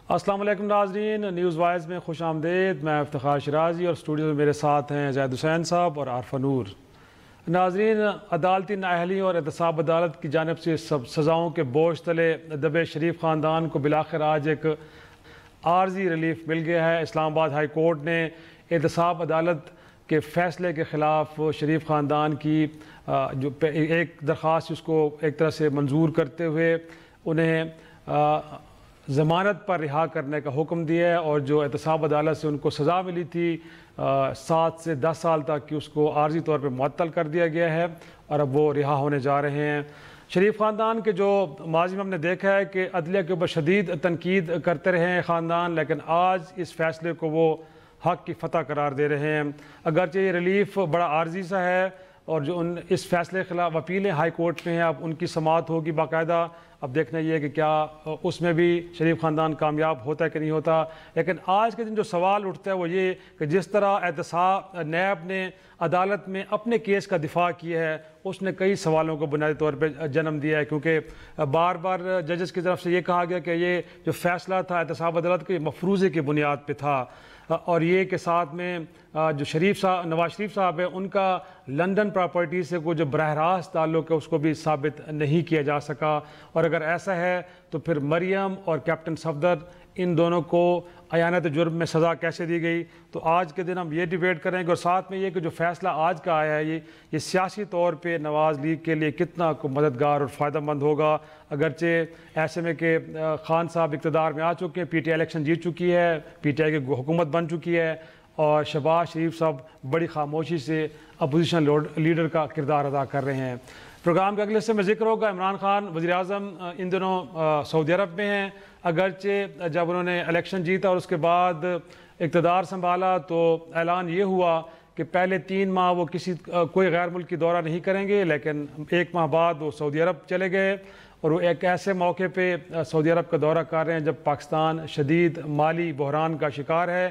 السلام علیکم ناظرین، نیوز وائز میں خوش آمدید۔ میں افتخار شرازی اور اسٹوڈیو میں میرے ساتھ ہیں زید حسین صاحب اور عارفہ نور۔ ناظرین، عدالتی نااہلی اور احتساب عدالت کی جانب سے سزاؤں کے بوجھ تلے دبے شریف خاندان کو بالآخر آج ایک عارضی ریلیف مل گیا ہے۔ اسلام آباد ہائی کورٹ نے احتساب عدالت کے فیصلے کے خلاف شریف خاندان کی جو ایک درخواست اس کو ایک طرح سے منظور کرتے ہوئے انہیں ضمانت پر رہا کرنے کا حکم دیا ہے، اور جو احتساب عدالت سے ان کو سزا ملی تھی 7 سے 10 سال تک کی، اس کو عارضی طور پہ معطل کر دیا گیا ہے اور اب وہ رہا ہونے جا رہے ہیں۔ شریف خاندان کے جو ماضی میں ہم نے دیکھا ہے کہ عدلیہ کے اوپر شدید تنقید کرتے رہے ہیں خاندان، لیکن آج اس فیصلے کو وہ حق کی فتح قرار دے رہے ہیں۔ اگرچہ یہ ریلیف بڑا عارضی سا ہے اور جو اس فیصلے کے خلاف اپیلیں ہائی کورٹ میں ہیں، اب ان کی سماعت ہوگی باقاعدہ۔ اب دیکھنا یہ ہے کہ کیا اس میں بھی شریف خاندان کامیاب ہوتا ہے کہ نہیں ہوتا۔ لیکن آج کے دن جو سوال اٹھتا ہے وہ یہ کہ جس طرح احتساب نیب نے عدالت میں اپنے کیس کا دفاع کیا ہے، اس نے کئی سوالوں کو بنیادی طور پہ جنم دیا ہے، کیونکہ بار بار ججز کی طرف سے یہ کہا گیا کہ یہ جو فیصلہ تھا احتساب عدالت کے مفروضے کی بنیاد پہ تھا، اور یہ کہ ساتھ میں جو نواز شریف صاحب ہے ان کا لندن پراپرٹی سے کوئی جو براہ راست تعلق ہے اس کو بھی ثابت نہیں کیا جا سکا، اور اگر ایسا ہے تو پھر مریم اور کیپٹن صفدر ان دونوں کو اعانت جرم میں سزا کیسے دی گئی۔ تو آج کے دن ہم یہ ڈیبیٹ کریں گے، اور ساتھ میں یہ کہ جو فیصلہ آج کا آیا ہے یہ سیاسی طور پہ نواز لیگ کے لیے کتنا مددگار اور فائدہ مند ہوگا۔ اگرچہ ایسے میں کہ خان صاحب اقتدار میں آ چکے ہیں، پی ٹی آئی الیکشن جیت چکی ہے، پی ٹی آئی کی حکومت بن چکی ہے، اور شہباز شریف صاحب بڑی خاموشی سے اپوزیشن لیڈر کا کردار ادا کر رہے ہیں۔ پروگرام کے اگلے حصے میں ذکر ہوگا عمران خان وزیر اعظم ان دنوں سعودی عرب میں ہیں۔ اگرچہ جب انہوں نے الیکشن جیتا اور اس کے بعد اقتدار سنبھالا تو اعلان یہ ہوا کہ پہلے 3 ماہ وہ کوئی غیر ملکی دورہ نہیں کریں گے، لیکن 1 ماہ بعد وہ سعودی عرب چلے گئے، اور وہ ایک ایسے موقع پہ سعودی عرب کا دورہ کر رہے ہیں جب پاکستان شدید مالی بحران کا شکار ہے،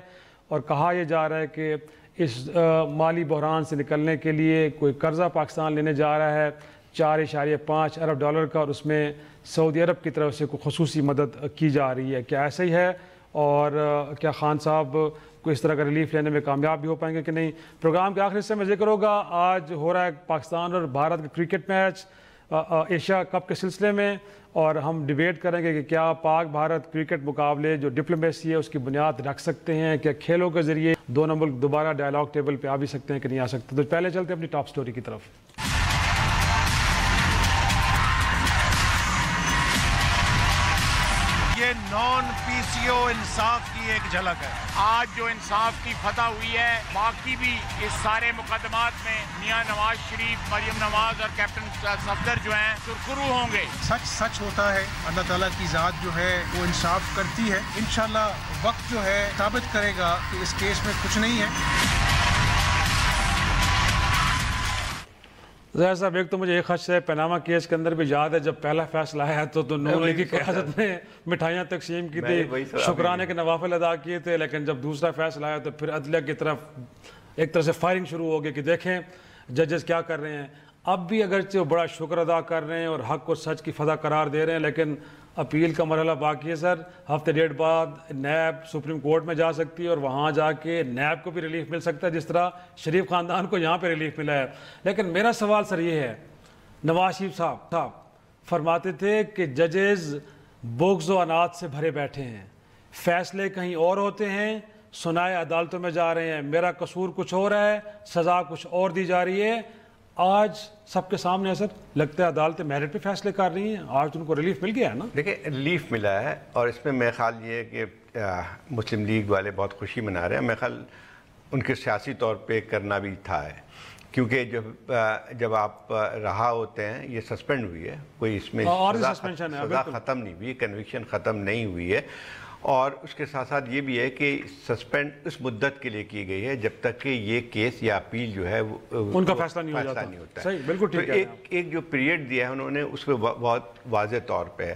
اور کہا یہ جا رہا ہے کہ اس مالی بحران سے نکلنے کے لیے کوئی قرضہ پاکستان لینے جا رہا ہے 4.5 ارب ڈالر کا، اور اس میں سعودی عرب کی طرف سے کوئی خصوصی مدد کی جا رہی ہے۔ کیا ایسا ہی ہے، اور کیا خان صاحب کو اس طرح کا ریلیف لینے میں کامیاب بھی ہو پائیں گے کہ نہیں؟ پروگرام کے آخری حصے میں ذکر ہوگا۔ آج ہو رہا ہے پاکستان اور بھارت کا کرکٹ میچ ایشیا کپ کے سلسلے میں، اور ہم ڈیبیٹ کریں گے کہ کیا پاک بھارت کرکٹ مقابلے جو ڈپلومیسی ہے اس کی بنیاد رکھ سکتے ہیں، کیا کھیلوں کے ذریعے دونوں ملک دوبارہ ڈائلاگ ٹیبل پہ آ بھی سکتے ہیں کہ نہیں آ سکتے۔ تو پہلے چلتے ہیں اپنی ٹاپ سٹوری کی طرف۔ یہ نان پی سی او انصاف کی ایک جھلک ہے۔ آج جو انصاف کی فتح ہوئی ہے، باقی بھی اس سارے مقدمات میں میاں نواز شریف، مریم نواز اور کیپٹن صفدر جو ہیں سرخرو ہوں گے۔ سچ سچ ہوتا ہے، اللہ تعالیٰ کی ذات جو ہے وہ انصاف کرتی ہے۔ انشاءاللہ وقت جو ہے ثابت کرے گا کہ اس کیس میں کچھ نہیں ہے۔ ظاہر صاحب، ایک تو مجھے ایک خدشہ ہے، پیناما کیس کے اندر بھی یاد ہے جب پہلا فیصلہ آیا تو نون لیگ کی قیادت میں مٹھائیاں تقسیم کی تھی، شکرانے کے نوافل ادا کیے تھے، لیکن جب دوسرا فیصلہ آیا تو پھر عدلیہ کی طرف ایک طرح سے فائرنگ شروع ہو گئی کہ دیکھیں ججز کیا کر رہے ہیں۔ اب بھی اگرچہ وہ بڑا شکر ادا کر رہے ہیں اور حق اور سچ کی فتح قرار دے رہے ہیں، لیکن اپیل کا مرحلہ باقی ہے سر۔ ہفتے ڈیڑھ بعد نیب سپریم کورٹ میں جا سکتی ہے، اور وہاں جا کے نیب کو بھی ریلیف مل سکتا ہے جس طرح شریف خاندان کو یہاں پہ ریلیف ملا ہے۔ لیکن میرا سوال سر یہ ہے، نواز شریف صاحب فرماتے تھے کہ ججز بغض و عناد سے بھرے بیٹھے ہیں، فیصلے کہیں اور ہوتے ہیں، سنائے عدالتوں میں جا رہے ہیں، میرا قصور کچھ اور ہے، سزا کچھ اور دی جا رہی ہے۔ آج سب کے سامنے سر لگتا ہے عدالتیں میرٹ پہ فیصلے کر رہی ہیں، آج ان کو ریلیف مل گیا ہے نا؟ دیکھیں، ریلیف ملا ہے، اور اس میں میرے خیال یہ ہے کہ مسلم لیگ والے بہت خوشی منا رہے ہیں۔ میرے خیال ان کے سیاسی طور پہ کرنا بھی تھا ہے، کیونکہ جب آپ رہا ہوتے ہیں، یہ سسپینڈ ہوئی ہے، کوئی اس میں سزا ختم نہیں ہوئی، کنوکشن ختم نہیں ہوئی ہے، اور اس کے ساتھ ساتھ یہ بھی ہے کہ سسپینڈ اس مدت کے لیے کی گئی ہے جب تک کہ یہ کیس یا اپیل جو ہے ان کا فیصلہ نہیں ہوتا۔ صحیح، بالکل ٹھیک ہے۔ ایک جو پیریڈ دیا ہے انہوں نے اس پہ بہت واضح طور پہ ہے،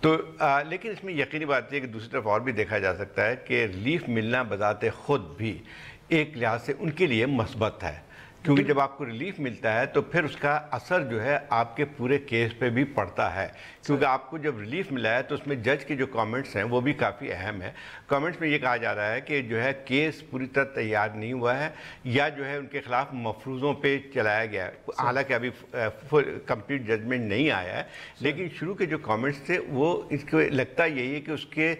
تو لیکن اس میں یقینی بات یہ ہے کہ دوسری طرف اور بھی دیکھا جا سکتا ہے کہ ریلیف ملنا بذات خود بھی ایک لحاظ سے ان کے لیے مثبت ہے، کیونکہ جب آپ کو ریلیف ملتا ہے تو پھر اس کا اثر جو ہے آپ کے پورے کیس پہ بھی پڑتا ہے، کیونکہ آپ کو جب ریلیف ملا ہے تو اس میں جج کے جو کامنٹس ہیں وہ بھی کافی اہم ہے۔ کامنٹس میں یہ کہا جا رہا ہے کہ جو ہے کیس پوری طرح تیار نہیں ہوا ہے یا جو ہے ان کے خلاف مفروضوں پہ چلایا گیا ہے، حالانکہ ابھی کمپلیٹ ججمنٹ نہیں آیا ہے، لیکن شروع کے جو کامنٹس تھے وہ اس کو لگتا یہی ہے کہ اس کے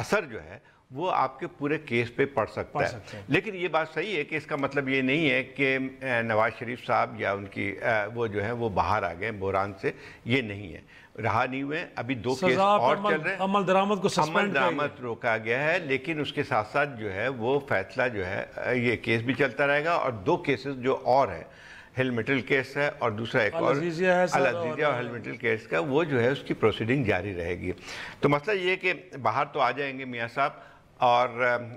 اثر جو ہے وہ آپ کے پورے کیس پہ پڑ سکتا ہے۔ لیکن یہ بات صحیح ہے کہ اس کا مطلب یہ نہیں ہے کہ نواز شریف صاحب یا ان کی وہ جو ہے وہ باہر آ گئے بحران سے، یہ نہیں ہے، رہا نہیں ہوئے، ابھی 2 کیس اور چل رہے ہیں، عمل درآمد کو عمل درآمد روکا گیا ہے، لیکن اس کے ساتھ ساتھ جو ہے وہ فیصلہ جو ہے یہ کیس بھی چلتا رہے گا، اور 2 کیسز جو اور ہیں، ہل مٹل کیس ہے اور دوسرا ایک اور العزیزیہ اور ہل مٹل کیس کا، وہ جو ہے اس کی پروسیڈنگ جاری رہے گی۔ تو مسئلہ یہ ہے کہ باہر تو آ جائیں گے میاں صاحب، اور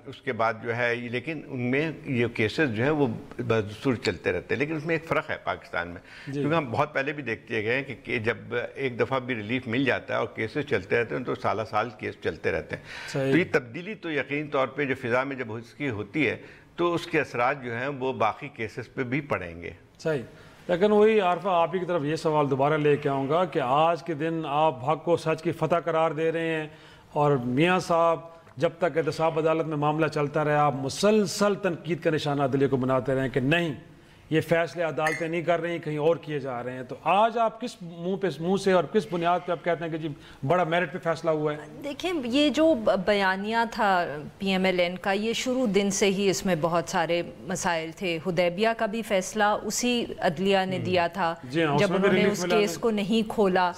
اس کے بعد جو ہے لیکن ان میں یہ کیسز جو ہیں وہ بدستور چلتے رہتے ہیں، لیکن اس میں ایک فرق ہے پاکستان میں، کیونکہ ہم بہت پہلے بھی دیکھتے گئے ہیں کہ جب ایک دفعہ بھی ریلیف مل جاتا ہے اور کیسز چلتے رہتے ہیں تو سالہ سال کیس چلتے رہتے ہیں۔ تو یہ تبدیلی تو یقین طور پہ جو فضا میں جب اس کی ہوتی ہے تو اس کے اثرات جو ہیں وہ باقی کیسز پہ بھی پڑیں گے۔ صحیح، لیکن وہی عارفہ آپ ہی کی طرف یہ سوال دوبارہ لے کے آؤں گا کہ آج کے دن آپ حق کو سچ کی فتح قرار دے رہے ہیں، اور میاں صاحب جب تک احتساب عدالت میں معاملہ چلتا رہا آپ مسلسل تنقید کا نشانہ دلی کو بناتے رہے کہ نہیں یہ فیصلے عدالتیں نہیں کر رہی، کہیں اور کیے جا رہے ہیں، تو آج آپ کس منہ سے اور کس بنیاد پہ آپ کہتے ہیں کہ جی بڑا میرٹ پہ فیصلہ ہوا ہے؟ دیکھیں یہ جو بیانیہ تھا پی ایم ایل این کا، یہ شروع دن سے ہی اس میں بہت سارے مسائل تھے۔ حدیبیہ کا بھی فیصلہ اسی عدلیہ نے دیا تھا جب انہوں نے اس کیس کو نہیں کھولا،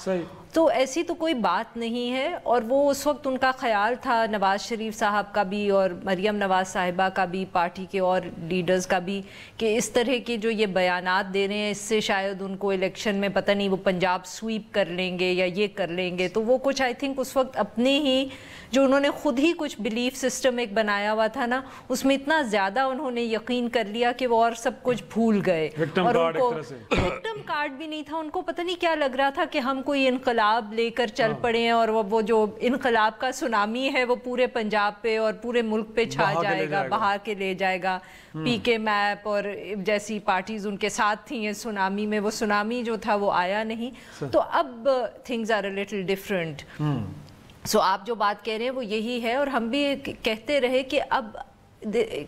تو ایسی تو کوئی بات نہیں ہے، اور وہ اس وقت ان کا خیال تھا نواز شریف صاحب کا بھی اور مریم نواز صاحبہ کا بھی، پارٹی کے اور لیڈرز کا بھی، کہ اس طرح کے جو یہ بیانات دے رہے ہیں اس سے شاید ان کو الیکشن میں پتہ نہیں وہ پنجاب سویپ کر لیں گے یا یہ کر لیں گے، تو وہ کچھ آئی تھنک اس وقت اپنے ہی جو انہوں نے خود ہی کچھ بلیف سسٹم ایک بنایا ہوا تھا نا، اس میں اتنا زیادہ انہوں نے یقین کر لیا کہ وہ اور سب کچھ بھول گئے، اور ان کو وکٹم کارڈ بھی نہیں تھا، ان کو پتہ نہیں کیا لگ رہا تھا کہ ہم کوئی انقلاب لے کر چل پڑے ہیں اور وہ جو انقلاب کا سونامی ہے وہ پورے پنجاب پہ اور پورے ملک پہ چھا جائے گا، بہا کے لے جائے گا۔ پی کے میپ اور جیسی پارٹیز ان کے ساتھ تھیں اس سونامی میں، وہ سونامی جو تھا وہ آیا نہیں، تو اب things are a little different. So آپ جو بات کہہ رہے ہیں وہ یہی ہے، اور ہم بھی کہتے رہے کہ اب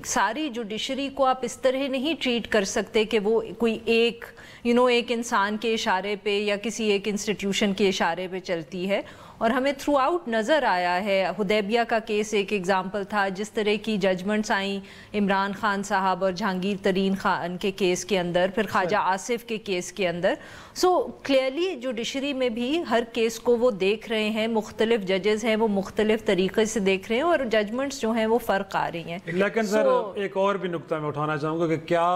ساری جوڈیشری کو آپ اس طرح نہیں ٹریٹ کر سکتے کہ وہ کوئی ایک ایک انسان کے اشارے پہ یا کسی ایک انسٹیٹیوشن کے اشارے پہ چلتی ہے، اور ہمیں تھرو آؤٹ نظر آیا ہے۔ حدیبیہ کا کیس ایک ایگزامپل تھا، جس طرح کی ججمنٹس آئیں عمران خان صاحب اور جہانگیر ترین خان کے کیس کے اندر، پھر خواجہ آصف کے کیس کے اندر، سو کلیئرلی جوڈیشری میں بھی ہر کیس کو وہ دیکھ رہے ہیں، مختلف ججز ہیں وہ مختلف طریقے سے دیکھ رہے ہیں، اور ججمنٹس جو ہیں وہ فرق آ رہی ہیں۔ لیکن سر ایک اور بھی نقطہ میں اٹھانا چاہوں گا کہ کیا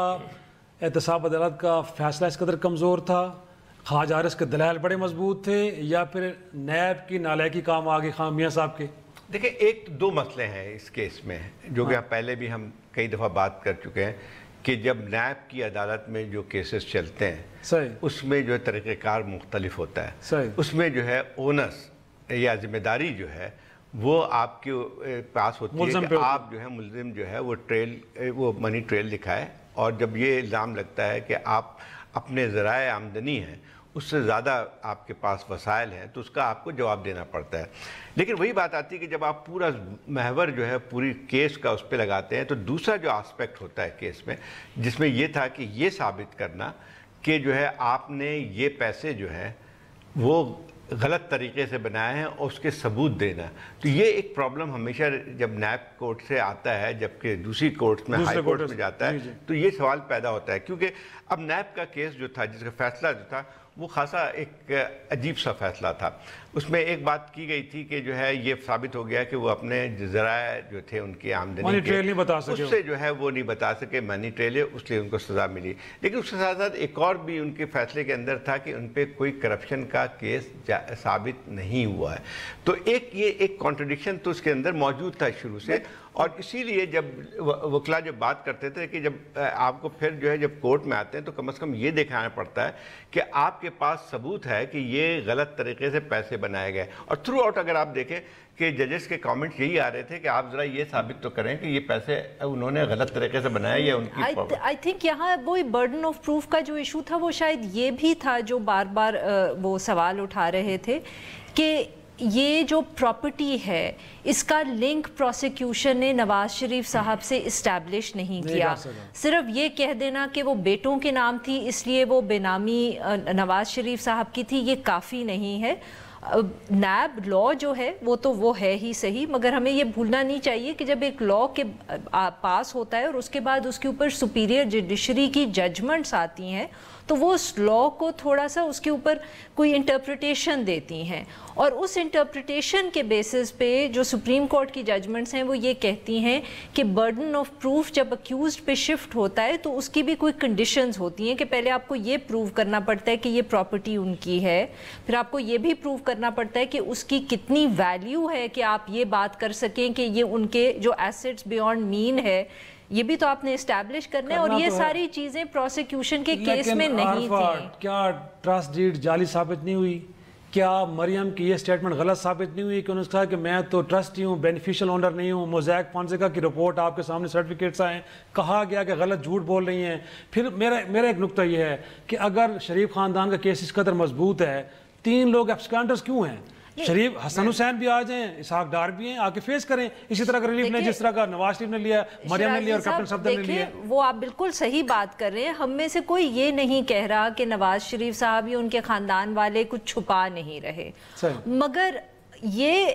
احتساب عدالت کا فیصلہ اس قدر کمزور تھا، خواجہ عارف کے دلائل بڑے مضبوط تھے، یا پھر نیب کی نالائکی کام آگے خان میاں صاحب کے؟ دیکھیں ایک 2 مسئلے ہیں اس کیس میں جو کہ پہلے بھی ہم کئی دفعہ بات کر چکے ہیں کہ جب نیب کی عدالت میں جو کیسز چلتے ہیں اس میں جو ہے طریقہ کار مختلف ہوتا ہے، اس میں جو ہے اونس یا ذمہ داری جو ہے وہ آپ کے پاس ہوتی ہے کہ آپ جو ہے ملزم جو ہے وہ منی ٹریل دکھائے، اور جب یہ الزام لگتا ہے کہ آپ اپنے ذرائع آمدنی ہیں اس سے زیادہ آپ کے پاس وسائل ہیں تو اس کا آپ کو جواب دینا پڑتا ہے۔ لیکن وہی بات آتی ہے کہ جب آپ پورا محور جو ہے پوری کیس کا اس پہ لگاتے ہیں تو دوسرا جو آسپیکٹ ہوتا ہے کیس میں، جس میں یہ تھا کہ یہ ثابت کرنا کہ جو ہے آپ نے یہ پیسے جو ہے وہ غلط طریقے سے بنائے ہیں اور اس کے ثبوت دینا، تو یہ ایک پرابلم ہمیشہ جب نیب کورٹ سے آتا ہے جبکہ دوسری کورٹ میں ہائی کورٹ میں جاتا ہے تو یہ سوال پیدا ہوتا ہے، کیونکہ اب نیب کا کیس جو تھا جس کا فیصلہ جو تھا وہ خاصا ایک عجیب سا فیصلہ تھا۔ اس میں ایک بات کی گئی تھی کہ جو ہے یہ ثابت ہو گیا کہ وہ اپنے ذرائع جو تھے ان کی آمدنی کے اس سے جو ہے وہ نہیں بتا سکے منی ٹریل ہے، اس لیے ان کو سزا ملی۔ لیکن اس کے ساتھ ساتھ ایک اور بھی ان کے فیصلے کے اندر تھا کہ ان پہ کوئی کرپشن کا کیس ثابت نہیں ہوا ہے، تو یہ ایک کانٹرڈکشن تو اس کے اندر موجود تھا شروع سے، اور اسی لیے جب وکلا جب بات کرتے تھے کہ جب آپ کو پھر جو ہے جب کورٹ میں آتے ہیں تو کم از کم یہ دکھانا پڑتا ہے کہ آپ کے پاس ثبوت ہے کہ یہ غلط طریقے سے پیسے بنائے گئے. اور تھرو آؤٹ اگر آپ دیکھیں کہ ججز کے کامنٹ یہی آ رہے تھے کہ آپ ذرا یہ ثابت تو کریں کہ یہ پیسے انہوں نے غلط طریقے سے بنائے یا ان کی آئی تھنک یہاں وہی برڈن آف پروف کا جو ایشو تھا وہ شاید یہ بھی تھا جو بار بار وہ سوال اٹھا رہے تھے کہ یہ جو پراپرٹی ہے اس کا لنک پروسیکیوشن نے نواز شریف صاحب سے اسٹیبلش نہیں کیا. صرف یہ کہہ دینا کہ وہ بیٹوں کے نام تھی اس لیے وہ بے نامی نواز شریف صاحب کی تھی، یہ کافی نہیں ہے. نیب لا جو ہے وہ ہے ہی صحیح، مگر ہمیں یہ بھولنا نہیں چاہیے کہ جب ایک لا کے پاس ہوتا ہے اور اس کے بعد اس کے اوپر سپیریئر جوڈیشری کی ججمنٹس آتی ہیں تو وہ اس لا کو تھوڑا سا اس کے اوپر کوئی انٹرپریٹیشن دیتی ہیں، اور اس انٹرپریٹیشن کے بیسس پہ جو سپریم کورٹ کی ججمنٹس ہیں وہ یہ کہتی ہیں کہ برڈن آف پروف جب اکیوزڈ پہ شفٹ ہوتا ہے تو اس کی بھی کوئی کنڈیشنز ہوتی ہیں کہ پہلے آپ کو یہ پروو کرنا پڑتا ہے کہ یہ پراپرٹی ان کی ہے، پھر آپ کو یہ بھی پروو کرنا پڑتا ہے کہ اس کی کتنی ویلیو ہے کہ آپ یہ بات کر سکیں کہ یہ ان کے جو ایسٹس بیونڈ مین ہے، یہ بھی تو آپ نے اسٹیبلش کرنا ہے. اور یہ ساری چیزیں پروسیکیوشن کے کیس میں نہیں تھیں. کیا ٹرسٹ ڈیڈ جعلی ثابت نہیں ہوئی؟ کیا مریم کی یہ سٹیٹمنٹ غلط ثابت نہیں ہوئی کہ انہوں نے کہا کہ میں تو ٹرسٹی ہوں، بینیفیشل اونر نہیں ہوں؟ موزیک فونسیکا کی رپورٹ آپ کے سامنے سرٹیفکیٹس آئے، کہا گیا کہ غلط جھوٹ بول رہی ہیں. پھر میرا ایک نقطہ یہ ہے کہ اگر شریف خاندان کا کیس اس قدر مضبوط ہے، 3 لوگ ایبسکانڈرز کیوں ہیں؟ شریف حسن حسین بھی آ جائیں، اسحاق ڈار بھی ہیں، آ کے فیس کریں اسی طرح کا ریلیف نے جس طرح کا نواز شریف نے لیا، مریم نے لیا اور کیپٹن صفدر نے لیا. وہ آپ بالکل صحیح بات کر رہے ہیں. ہم میں سے کوئی یہ نہیں کہہ رہا کہ نواز شریف صاحب یا ان کے خاندان والے کچھ چھپا نہیں رہے، مگر یہ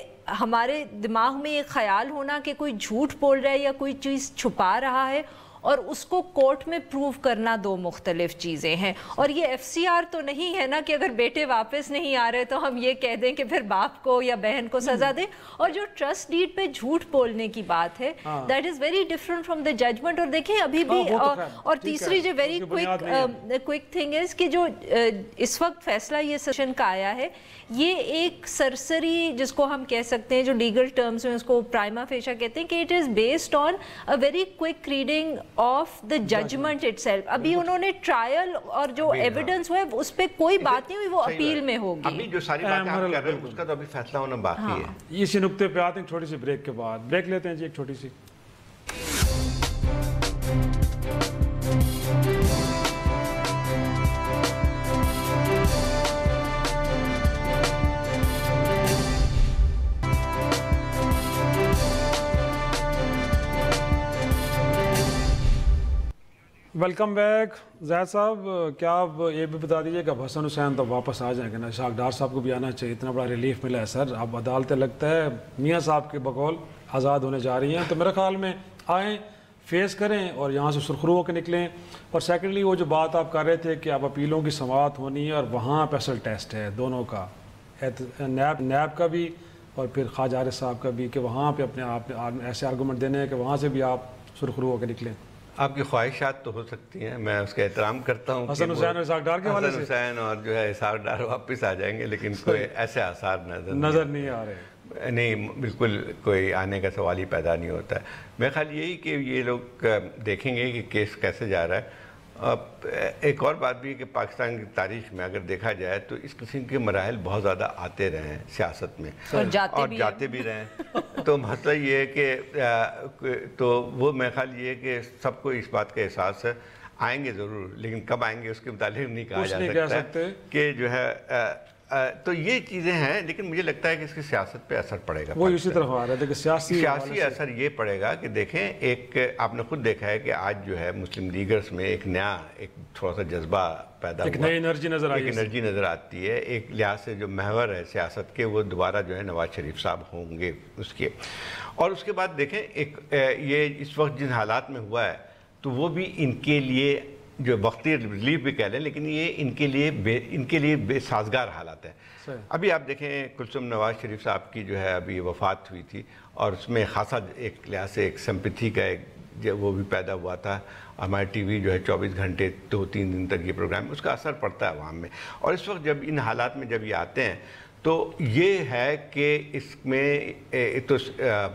ہمارے دماغ میں ایک خیال ہونا کہ کوئی جھوٹ بول رہا ہے یا کوئی چیز چھپا رہا ہے اور اس کو کورٹ میں پروو کرنا 2 مختلف چیزیں ہیں. اور یہ ایف سی آر تو نہیں ہے نا کہ اگر بیٹے واپس نہیں آ رہے تو ہم یہ کہہ دیں کہ پھر باپ کو یا بہن کو سزا دیں. اور جو ٹرسٹ ڈیڈ پہ جھوٹ بولنے کی بات ہے that is very different from the judgement. اور دیکھیں ابھی بھی اور تیسری جو ویری کوئک تھنگ از کہ جو اس وقت فیصلہ یہ سیشن کا آیا ہے یہ ایک سرسری جس کو ہم کہہ سکتے ہیں جو لیگل ٹرمز میں اس کو پرائما فیشا کہتے ہیں کہ it is based on a very quick reading of the judgement itself. ابھی انہوں نے ٹرائل اور جو ایویڈنس ہوئے اس پہ کوئی بات نہیں ہوئی، وہ اپیل میں ہوگی. ابھی جو ساری باتیں آپ کر رہے ہیں اس کا تو ابھی فیصلہ ہونا باقی ہے. اسی نقطے پہ آتے ہیں چھوٹی سی بریک کے بعد. بریک لیتے ہیں جی ایک چھوٹی سی. Welcome back. زید صاحب کیا آپ یہ بھی بتا دیجیے کہ اب حسن حسین تو واپس آ جائیں گے نا؟ اسحاق ڈار صاحب کو بھی آنا چاہیے، اتنا بڑا ریلیف ملا ہے سر. اب عدالتیں لگتا ہے میاں صاحب کے بقول آزاد ہونے جا رہی ہیں، تو میرے خیال میں آئیں فیس کریں اور یہاں سے سرخرو ہو کے نکلیں. اور سیکنڈلی وہ جو بات آپ کر رہے تھے کہ اب اپیلوں کی سماعت ہونی ہے اور وہاں پیسل ٹیسٹ ہے دونوں کا، نیب کا بھی اور پھر خواجہ عارف صاحب کا بھی، کہ وہاں پہ اپنے آپ ایسے آرگومنٹ دینے ہیں کہ وہاں سے بھی آپ سرخرو ہو کے نکلیں. آپ کی خواہشات تو ہو سکتی ہیں، میں اس کا احترام کرتا ہوں. حسن حسین اور اسحاق ڈار کے حوالے سے حسن حسین اور جو ہے اسحاق ڈار واپس آ جائیں گے، لیکن کوئی ایسے آثار نظر نہیں آ رہے. نہیں، بالکل کوئی آنے کا سوال ہی پیدا نہیں ہوتا ہے. میرا خیال یہی کہ یہ لوگ دیکھیں گے کہ کیس کیسے جا رہا ہے. ایک اور بات بھی کہ پاکستان کی تاریخ میں اگر دیکھا جائے تو اس قسم کے مراحل بہت زیادہ آتے رہے ہیں سیاست میں اور جاتے بھی رہے ہیں. تو مسئلہ یہ ہے کہ تو وہ میرا خیال یہ ہے کہ سب کو اس بات کا احساس ہے، آئیں گے ضرور، لیکن کب آئیں گے اس کے متعلق نہیں کہا جا سکتا کہ جو ہے. تو یہ چیزیں ہیں، لیکن مجھے لگتا ہے کہ اس کی سیاست پہ اثر پڑے گا. وہ اسی طرف آ رہا ہے کہ سیاسی اثر یہ پڑے گا کہ دیکھیں، ایک آپ نے خود دیکھا ہے کہ آج جو ہے مسلم لیگرز میں ایک نیا تھوڑا سا جذبہ پیدا ہوا، ایک نئی انرجی نظر آتی ہے. ایک لحاظ سے جو محور ہے سیاست کے وہ دوبارہ جو ہے نواز شریف صاحب ہوں گے اس کے. اور اس کے بعد دیکھیں ایک یہ اس وقت جن حالات میں ہوا ہے تو وہ بھی ان کے لیے جو وقتی ریلیف بھی کہہ لیں، لیکن یہ ان کے لیے بے سازگار حالات ہیں. ابھی آپ دیکھیں کلثوم نواز شریف صاحب کی جو ہے ابھی وفات ہوئی تھی اور اس میں خاصا ایک لحاظ سے ایک سمپتھی کا ایک وہ بھی پیدا ہوا تھا. ہمارے ٹی وی جو ہے 24 گھنٹے 2-3 دن تک یہ پروگرام، اس کا اثر پڑتا ہے عوام میں. اور اس وقت جب ان حالات میں جب یہ آتے ہیں تو یہ ہے کہ اس میں ایک تو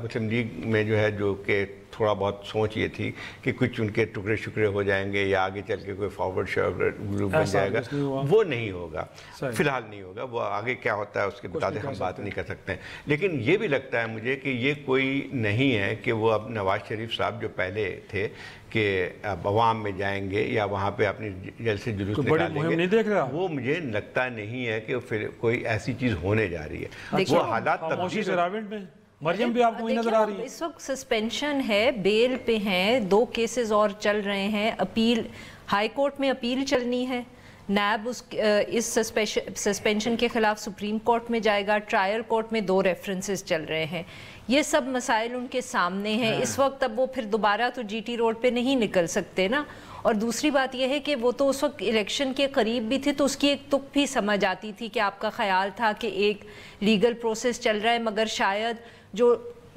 مسلم لیگ میں جو ہے جو کہ تھوڑا بہت سوچ یہ تھی کہ کچھ ان کے ٹکڑے شکڑے ہو جائیں گے یا آگے چل کے کوئی فارورڈ گروپ بن جائے گا، وہ نہیں ہوگا، فی الحال نہیں ہوگا. وہ آگے کیا ہوتا ہے اس کے متعلق ہم بات نہیں کر سکتے ہیں. لیکن یہ بھی لگتا ہے مجھے کہ یہ کوئی نہیں ہے کہ وہ اب نواز شریف صاحب جو پہلے تھے کہ اب عوام میں جائیں گے یا وہاں پہ اپنی جلسے جلوس نکالیں گے، وہ مجھے لگتا نہیں ہے کہ پھر کوئی ایسی چیز ہونے جا رہی ہے. وہ حالات مریم بھی آپ کو نظر آ رہی ہے. اس وقت سسپینشن ہے، بیل پہ ہیں، 2 کیسز اور چل رہے ہیں، اپیل ہائی کورٹ میں اپیل چلنی ہے، نیب اس سسپینشن کے خلاف سپریم کورٹ میں جائے گا، ٹرائل کورٹ میں 2 ریفرنسز چل رہے ہیں. یہ سب مسائل ان کے سامنے ہیں اس وقت. اب وہ پھر دوبارہ تو جی ٹی روڈ پہ نہیں نکل سکتے نا. اور دوسری بات یہ ہے کہ وہ تو اس وقت الیکشن کے قریب بھی تھے، تو اس کی ایک تک بھی سمجھ آتی تھی کہ آپ کا خیال تھا کہ ایک لیگل پروسیس چل رہا ہے، مگر شاید جو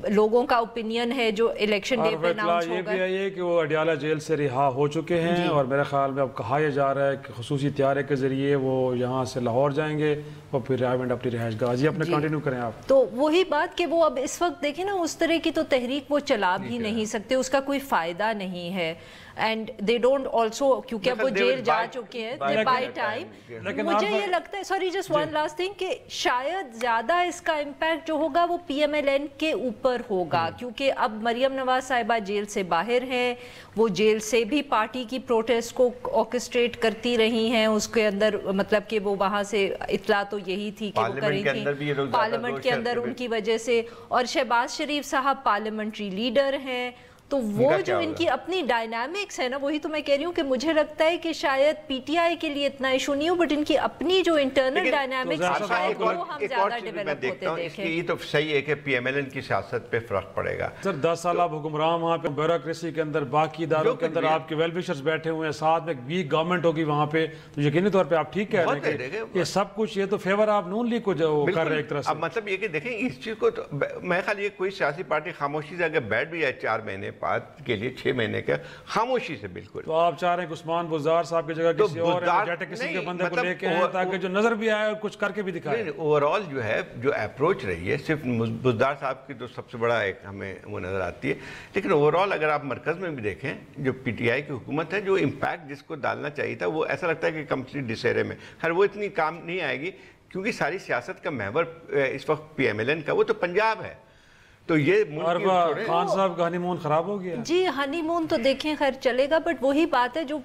لوگوں کا اوپینین ہے جو الیکشن ڈے پہ اناؤنس ہوگا. یہ بھی ہے یہ کہ وہ اڈیالہ جیل سے رہا ہو چکے ہیں اور میرے خیال میں اب کہا یہ جا رہا ہے کہ خصوصی طیارے کے ذریعے وہ یہاں سے لاہور جائیں گے اور پھر ریمنڈ اپنی رہائش گاہ. جی اپنے کنٹینیو کریں آپ. تو وہی بات کہ وہ اب اس وقت دیکھیں نا اس طرح کی تو تحریک وہ چلا بھی نہیں سکتے، اس کا کوئی فائدہ نہیں ہے. اینڈ دے ڈونٹ آلسو کیونکہ اب وہ جیل جا چکے ہیں، دے بائی ٹائم. مجھے یہ لگتا ہے sorry just one last thing کہ شاید زیادہ اس کا امپیکٹ جو ہوگا وہ پی ایم ایل این کے اوپر ہوگا، کیونکہ اب مریم نواز صاحبہ جیل سے باہر ہیں، وہ جیل سے بھی پارٹی کی پروٹیسٹ کو آرکسٹریٹ کرتی رہی ہیں. اس کے اندر مطلب کہ وہ وہاں سے اطلاع تو یہی تھی کہ وہ کری تھی پارلیمنٹ کے اندر ان کی وجہ سے. اور شہباز شریف صاحب پارلیمنٹری لیڈر ہیں، تو وہ جو ان کی اپنی ڈائنامکس ہے نا، وہی تو میں کہہ رہی ہوں کہ مجھے لگتا ہے کہ شاید پی ٹی آئی کے لیے اتنا ایشو نہیں ہو، بٹ ان کی اپنی جو انٹرنل ڈائنامکس شاید وہ ہم زیادہ ڈیولپ ہوتے دیکھیں. یہ تو صحیح ہے کہ پی ایم ایل این کی سیاست پہ فرق پڑے گا. سر 10 سال آپ حکمران وہاں پہ بیوروکریسی کے اندر، باقی اداروں کے اندر آپ کے ویل وشرز بیٹھے ہوئے ہیں، ساتھ میں ایک ویک گورنمنٹ ہوگی وہاں پہ، تو یقینی طور پہ آپ ٹھیک کہہ رہے ہیں کہ یہ سب کچھ یہ تو فیور آپ نون لیگ کو جو کر رہے ہیں ایک طرح سے. اب مطلب یہ کہ دیکھیں اس چیز کو تو میں خیال یہ کوئی سیاسی پارٹی خاموشی سے اگر بیٹھ بھی ہے 4 مہینے بعد کے لیے 6 مہینے کا خاموشی سے بالکل. تو آپ چاہ رہے ہیں کہ عثمان بزدار صاحب کی جگہ کسی اور انرجیٹک کسی کے بندے کو لے کے آئیں تاکہ جو نظر بھی آئے اور کچھ کر کے بھی دکھائے. اوورال جو ہے جو اپروچ رہی ہے صرف بزدار صاحب کی تو سب سے بڑا ایک ہمیں وہ نظر آتی ہے، لیکن اوورال اگر آپ مرکز میں بھی دیکھیں جو پی ٹی آئی کی حکومت ہے، جو امپیکٹ جس کو ڈالنا چاہیے تھا وہ ایسا لگتا ہے کہ کمپلیٹ ڈسیرے میں. خیر وہ اتنی کام نہیں آئے گی کیونکہ ساری سیاست کا محور اس وقت پی ایم ایل این کا وہ تو پنجاب ہے. تو یہ خان صاحب کا ہنی مون خراب ہو گیا. جی ہنی مون تو دیکھیں خیر چلے گا، بٹ وہی بات ہے جو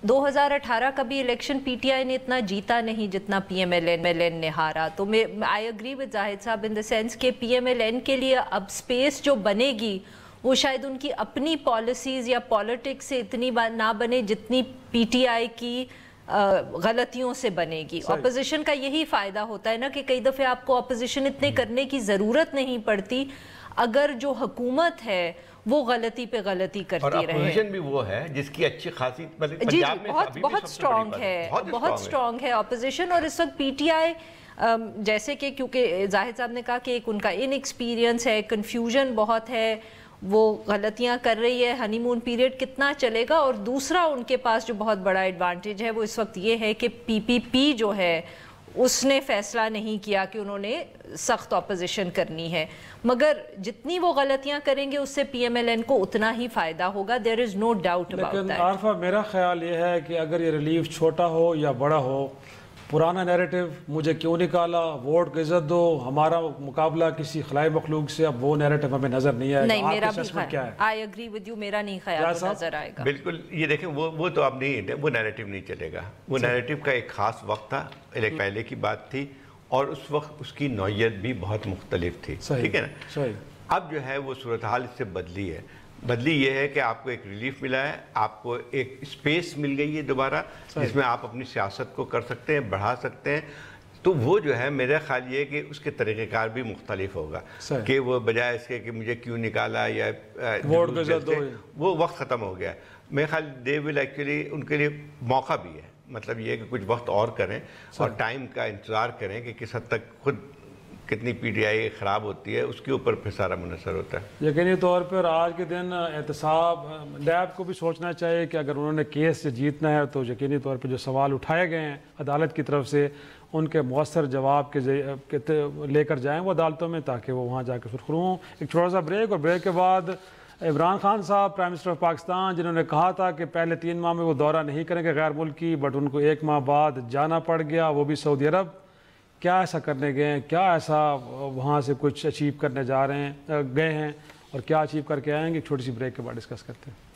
2018 کا بھی الیکشن پی ٹی آئی نے اتنا جیتا نہیں جتنا پی ایم ایل این نے ہارا. تو میں آئی اگری ود زاہد صاحب ان دا سینس کہ پی ایم ایل این کے لیے اب سپیس جو بنے گی وہ شاید ان کی اپنی پالیسیز یا پالیٹکس سے اتنی نہ بنے جتنی پی ٹی آئی کی غلطیوں سے بنے گی. اپوزیشن کا یہی فائدہ ہوتا ہے نا کہ کئی دفعہ آپ کو اپوزیشن اتنے کرنے کی ضرورت نہیں پڑتی اگر جو حکومت ہے وہ غلطی پہ غلطی کرتی رہے. اور اپوزیشن بھی وہ ہے جس کی اچھی خاصی جی بہت سٹرونگ ہے، بہت سٹرونگ ہے اپوزیشن. اور اس وقت پی ٹی آئی جیسے کہ کیونکہ زاہد صاحب نے کہا کہ ایک ان کا ان ایکسپیرینس ہے، کنفیوژن بہت ہے، وہ غلطیاں کر رہی ہے، ہنی مون پیریڈ کتنا چلے گا. اور دوسرا ان کے پاس جو بہت بڑا ایڈوانٹیج ہے وہ اس وقت یہ ہے کہ پی پی پی جو ہے اس نے فیصلہ نہیں کیا کہ انہوں نے سخت اپوزیشن کرنی ہے، مگر جتنی وہ غلطیاں کریں گے اس سے پی ایم ایل این کو اتنا ہی فائدہ ہوگا. دیر از نو ڈاؤٹ اباؤٹ دیٹ. لیکن عارفہ میرا خیال یہ ہے کہ اگر یہ ریلیف چھوٹا ہو یا بڑا ہو، پرانا نیریٹو مجھے کیوں نکالا، ووٹ کی عزت دو، ہمارا مقابلہ کسی خلائی مخلوق سے، اب وہ نیریٹو ہمیں نظر نہیں آئے گا. نہیں میرا بھی خیال، آئی اگری ود یو، میرا نہیں خیال نظر آئے گا. بالکل یہ دیکھیں وہ تو اب نہیں، وہ نیریٹو نہیں چلے گا. وہ نیریٹو کا ایک خاص وقت تھا، پہلے کی بات تھی، اور اس وقت اس کی نوعیت بھی بہت مختلف تھی. ٹھیک ہے نا. اب جو ہے وہ صورتحال اس سے بدلی ہے. بدلی یہ ہے کہ آپ کو ایک ریلیف ملا ہے، آپ کو ایک اسپیس مل گئی ہے دوبارہ جس میں آپ اپنی سیاست کو کر سکتے ہیں، بڑھا سکتے ہیں. تو وہ جو ہے میرا خیال یہ ہے کہ اس کے طریقہ کار بھی مختلف ہوگا کہ وہ بجائے اس کے کہ مجھے کیوں نکالا یا وہ وقت ختم ہو گیا. میرے خیال دے ول ایکچولی ان کے لیے موقع بھی ہے، مطلب یہ کہ کچھ وقت اور کریں اور ٹائم کا انتظار کریں کہ کس حد تک خود کتنی پی ٹی آئی خراب ہوتی ہے اس کے اوپر پھر سارا منحصر ہوتا ہے. یقینی طور پر آج کے دن احتساب نیب کو بھی سوچنا چاہیے کہ اگر انہوں نے کیس سے جیتنا ہے تو یقینی طور پہ جو سوال اٹھائے گئے ہیں عدالت کی طرف سے ان کے مؤثر جواب کے لے کر جائیں وہ عدالتوں میں تاکہ وہ وہاں جا کے سرخرو ہوں. ایک چھوٹا سا بریک، اور بریک کے بعد عمران خان صاحب پرائم منسٹر آف پاکستان جنہوں نے کہا تھا کہ پہلے 3 ماہ میں وہ دورہ نہیں کریں گے غیر ملکی، بٹ ان کو 1 ماہ بعد جانا پڑ گیا، وہ بھی سعودی عرب. کیا ایسا کرنے گئے ہیں، کیا ایسا وہاں سے کچھ اچیو کرنے گئے ہیں اور کیا اچیو کر کے آئیں گے؟ ایک چھوٹی سی بریک کے بعد ڈسکس کرتے ہیں.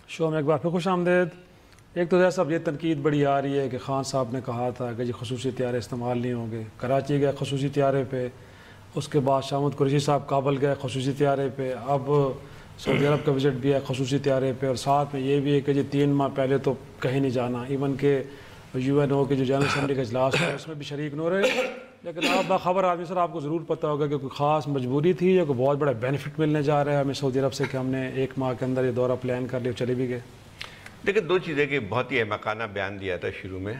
شو میں ایک بار پھر خوش آمدید. ایک تو صاحب یہ تنقید بڑی آ رہی ہے کہ خان صاحب نے کہا تھا کہ خصوصی طیارے استعمال نہیں ہوں گے. کراچی گئے خصوصی طیارے پہ، اس کے بعد شاہ محمود قریشی صاحب کابل گئے خصوصی طیارے پہ، اب سعودی عرب کا وزٹ بھی ہے خصوصی طیارے پہ، اور ساتھ میں یہ بھی ہے کہ 3 ماہ پہلے تو کہیں نہیں جانا. ایون کہ UN کے جو جنرل اسمبلی کا اجلاس ہے اس میں بھی شریک نہ ہو رہے. لیکن آپ باخبر آدمی سر، آپ کو ضرور پتہ ہوگا کہ کوئی خاص مجبوری تھی یا کوئی بہت بڑا بینیفٹ ملنے جا رہا ہے ہمیں سعودی عرب سے کہ ہم نے 1 ماہ کے اندر یہ دورہ پلان کر لیا چلے بھی گئے. دیکھیں 2 چیزیں کہ بہت ہی احمقانہ بیان دیا تھا شروع میں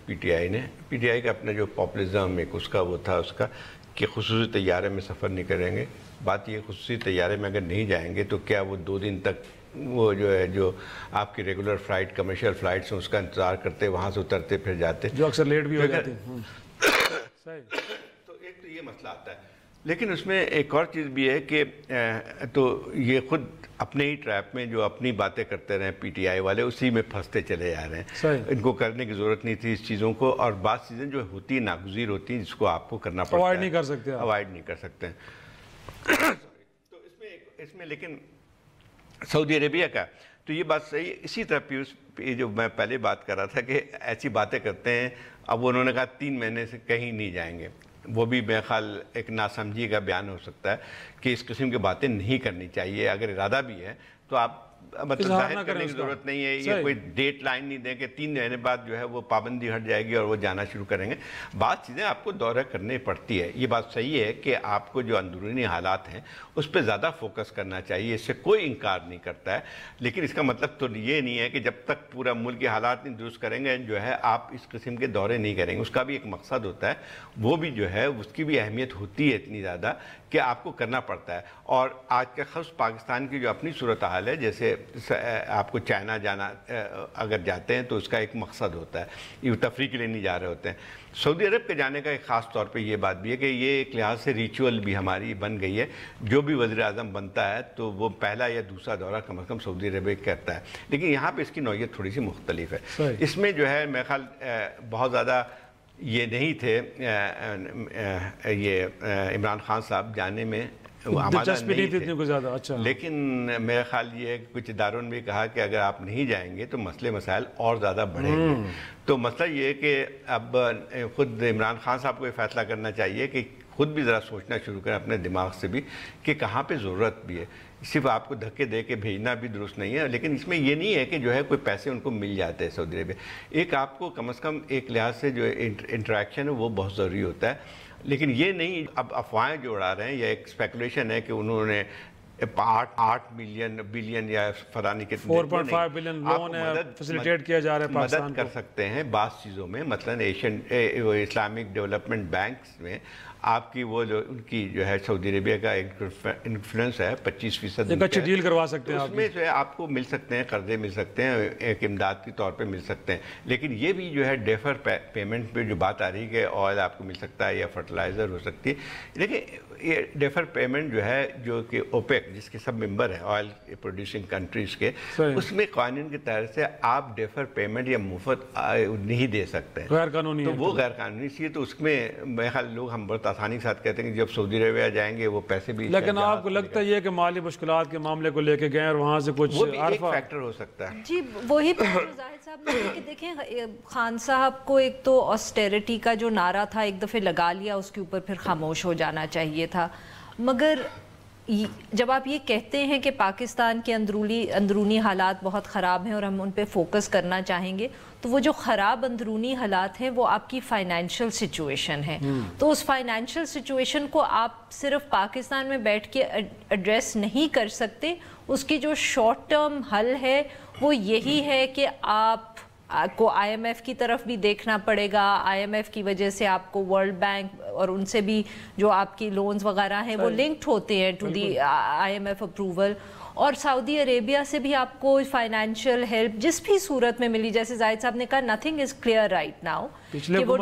پی ٹی آئی نے. پی ٹی آئی کا اپنا جو پاپولزم ایک اس کا وہ تھا اس کا کہ خصوصی طیارے میں سفر نہیں کریں گے. بات یہ خصوصی طیارے میں اگر نہیں جائیں گے تو کیا وہ 2 دن تک وہ جو ہے جو آپ کی ریگولر فلائٹ کمرشل فلائٹس ہیں اس کا انتظار کرتے، وہاں سے اترتے پھر جاتے، جو اکثر لیٹ بھی ہو جاتی. تو ایک تو یہ مسئلہ آتا ہے. لیکن اس میں ایک اور چیز بھی ہے کہ تو یہ خود اپنے ہی ٹریپ میں جو اپنی باتیں کرتے رہے پی ٹی آئی والے اسی میں پھنستے چلے جا رہے ہیں. ان کو کرنے کی ضرورت نہیں تھی اس چیزوں کو، اور بعض چیزیں جو ہوتی ہیں ناگزیر ہوتی ہیں جس کو آپ کو کرنا پڑتا ہے، اوائڈ نہیں کر سکتے، اوائڈ نہیں کر سکتے. تو اس میں لیکن سعودی عربیہ کا تو یہ بات صحیح. اسی طرح پیوش جو میں پہلے بات کر رہا تھا کہ ایسی باتیں کرتے ہیں، اب انہوں نے کہا 3 مہینے سے کہیں نہیں جائیں گے. وہ بھی میرے خیال ایک ناسمجھی کا بیان ہو سکتا ہے کہ اس قسم کی باتیں نہیں کرنی چاہیے. اگر ارادہ بھی ہے تو آپ مطلب ظاہر کرنے کی ضرورت نہیں ہے. یہ کوئی ڈیٹ لائن نہیں دیں کہ 3 مہینے بعد جو ہے وہ پابندی ہٹ جائے گی اور وہ جانا شروع کریں گے. بات چیزیں آپ کو دورہ کرنی پڑتی ہے. یہ بات صحیح ہے کہ آپ کو جو اندرونی حالات ہیں اس پہ زیادہ فوکس کرنا چاہیے، اس سے کوئی انکار نہیں کرتا ہے. لیکن اس کا مطلب تو یہ نہیں ہے کہ جب تک پورا ملک کے حالات نہیں درست کریں گے جو ہے آپ اس قسم کے دورے نہیں کریں گے. اس کا بھی ایک مقصد ہوتا ہے، وہ بھی جو ہے اس کی بھی اہمیت ہوتی ہے اتنی زیادہ کہ آپ کو کرنا پڑتا ہے. اور آج کا خاص پاکستان کی جو اپنی صورتحال ہے، جیسے آپ کو چائنا جانا اگر جاتے ہیں تو اس کا ایک مقصد ہوتا ہے، یہ تفریح کے لیے نہیں جا رہے ہوتے ہیں. سعودی عرب کے جانے کا ایک خاص طور پہ یہ بات بھی ہے کہ یہ ایک لحاظ سے ریچول بھی ہماری بن گئی ہے. جو بھی وزیر اعظم بنتا ہے تو وہ پہلا یا دوسرا دورہ کم از کم سعودی عرب کرتا ہے. لیکن یہاں پہ اس کی نوعیت تھوڑی سی مختلف ہے. اس میں جو ہے میرے خیال بہت زیادہ یہ نہیں تھے یہ عمران خان صاحب جانے میں آمادہ نہیں تھے. لیکن میرا خیال یہ ہے کہ کچھ اداروں نے بھی کہا کہ اگر آپ نہیں جائیں گے تو مسئلے مسائل اور زیادہ بڑھیں گے. تو مسئلہ یہ ہے کہ اب خود عمران خان صاحب کو یہ فیصلہ کرنا چاہیے کہ خود بھی ذرا سوچنا شروع کریں اپنے دماغ سے بھی کہ کہاں پہ ضرورت بھی ہے. صرف آپ کو دھکے دے کے بھیجنا بھی درست نہیں ہے. لیکن اس میں یہ نہیں ہے کہ جو ہے کوئی پیسے ان کو مل جاتے ہیں سعودی عربیہ. ایک آپ کو کم از کم ایک لحاظ سے جو انٹریکشن ہے وہ بہت ضروری ہوتا ہے. لیکن یہ نہیں اب افواہیں جو اڑا رہے ہیں یا ایک اسپیکولیشن ہے کہ انہوں نے 8 بلین یا فلانی کے 4.5 بلین لون فیسیلیٹیٹ کیا جا رہا ہے پاکستان مدد کر سکتے ہیں بعض چیزوں میں. مثلا ایشین اسلامک ڈیولپمنٹ بینکس میں آپ کی وہ جو ان کی جو ہے سعودی عربیہ کا انفلوئنس ہے 25%. ایک اچھی ڈیل کروا سکتے ہیں. اس میں جو ہے آپ کو مل سکتے ہیں، قرضے مل سکتے ہیں، ایک امداد کے طور پہ مل سکتے ہیں. لیکن یہ بھی جو ہے ڈیفر پیمنٹ پہ جو بات آ رہی ہے کہ آئل آپ کو مل سکتا ہے یا فرٹیلائزر ہو سکتی ہے. لیکن یہ ڈیفر پیمنٹ جو ہے جو کہ اوپیک جس کے سب ممبر ہیں آئل پروڈیوسنگ کنٹریز کے، اس میں قوانین کی طرف سے آپ ڈیفر پیمنٹ یا مفت نہیں دے سکتے، غیر قانونی، تو وہ غیر قانونی سی ہے. تو اس میں میرے خیال لوگ ہم بہت آسانی کے ساتھ کہتے ہیں کہ جب سعودی عربیہ جائیں گے وہ پیسے بھی. لیکن آپ کو لگتا ہے یہ کہ مالی مشکلات کے معاملے کو لے کے گئے اور وہاں سے کچھ وہ بھی ایک فیکٹر ہو سکتا ہے؟ جی وہی زاہد صاحب نے کہ دیکھیں خان صاحب کو ایک تو آسٹیریٹی کا جو نعرہ تھا ایک دفعہ لگا لیا، اس کے اوپر پھر خاموش ہو جانا چاہیے تھا. مگر جب آپ یہ کہتے ہیں کہ پاکستان کے اندرونی حالات بہت خراب ہیں اور ہم ان پہ فوکس کرنا چاہیں گے، تو وہ جو خراب اندرونی حالات ہیں وہ آپ کی فائنینشیل سچویشن ہے. تو اس فائنینشیل سچویشن کو آپ صرف پاکستان میں بیٹھ کے ایڈریس نہیں کر سکتے. اس کی جو شارٹ ٹرم حل ہے وہ یہی ہے کہ آپ کو آئی ایم ایف کی طرف بھی دیکھنا پڑے گا. آئی ایم ایف کی وجہ سے آپ کو ورلڈ بینک اور ان سے بھی جو آپ کی لونز وغیرہ ہیں وہ لنکڈ ہوتے ہیں to the I M F approval. اور سعودی عربیہ سے بھی آپ کو فائنینشیل ہیلپ جس بھی صورت میں ملی، جیسے زاہد صاحب نے کہا nothing is clear right now, کہ وہ